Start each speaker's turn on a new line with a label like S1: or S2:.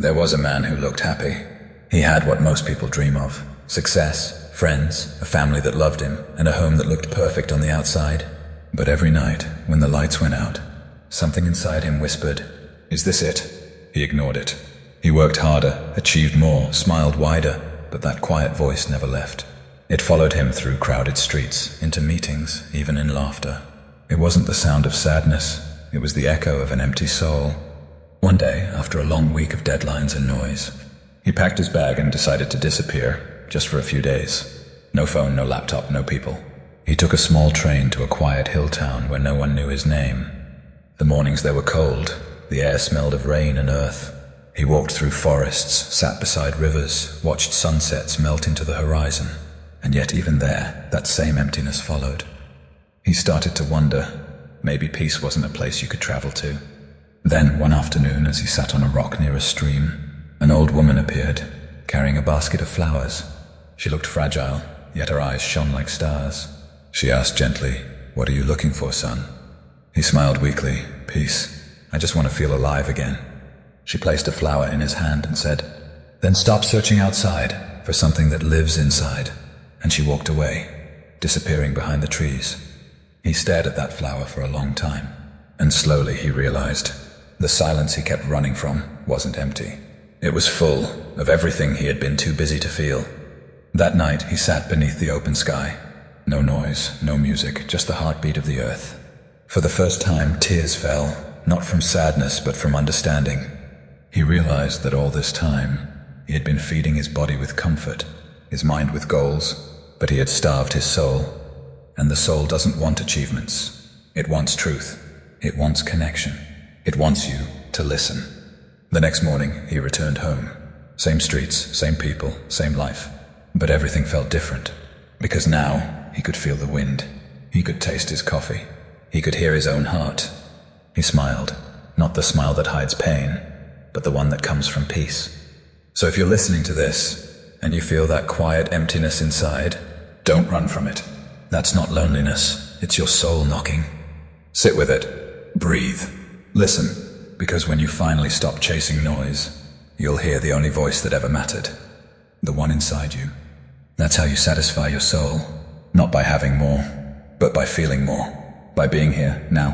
S1: There was a man who looked happy. He had what most people dream of: success, friends, a family that loved him, and a home that looked perfect on the outside. But every night, when the lights went out, something inside him whispered, "Is this it?" He ignored it. He worked harder, achieved more, smiled wider, but that quiet voice never left. It followed him through crowded streets, into meetings, even in laughter. It wasn't the sound of sadness, it was the echo of an empty soul. One day, after a long week of deadlines and noise, he packed his bag and decided to disappear, just for a few days. No phone, no laptop, no people. He took a small train to a quiet hill town where no one knew his name. The mornings there were cold, the air smelled of rain and earth. He walked through forests, sat beside rivers, watched sunsets melt into the horizon, and yet even there, that same emptiness followed. He started to wonder, maybe peace wasn't a place you could travel to. Then, one afternoon, as he sat on a rock near a stream, an old woman appeared, carrying a basket of flowers. She looked fragile, yet her eyes shone like stars. She asked gently, "What are you looking for, son?" He smiled weakly. "Peace. I just want to feel alive again." She placed a flower in his hand and said, "Then stop searching outside for something that lives inside." And she walked away, disappearing behind the trees. He stared at that flower for a long time, and slowly he realized the silence he kept running from wasn't empty. It was full of everything he had been too busy to feel. That night he sat beneath the open sky. No noise, no music, just the heartbeat of the earth. For the first time, tears fell, not from sadness but from understanding. He realized that all this time, he had been feeding his body with comfort, his mind with goals, but he had starved his soul. And the soul doesn't want achievements. It wants truth. It wants connection. It wants you to listen. The next morning, he returned home. Same streets, same people, same life. But everything felt different, because now he could feel the wind. He could taste his coffee. He could hear his own heart. He smiled, not the smile that hides pain, but the one that comes from peace. So if you're listening to this, and you feel that quiet emptiness inside, don't run from it. That's not loneliness, it's your soul knocking. Sit with it. Breathe. Listen, because when you finally stop chasing noise, you'll hear the only voice that ever mattered. The one inside you. That's how you satisfy your soul. Not by having more, but by feeling more. By being here, now.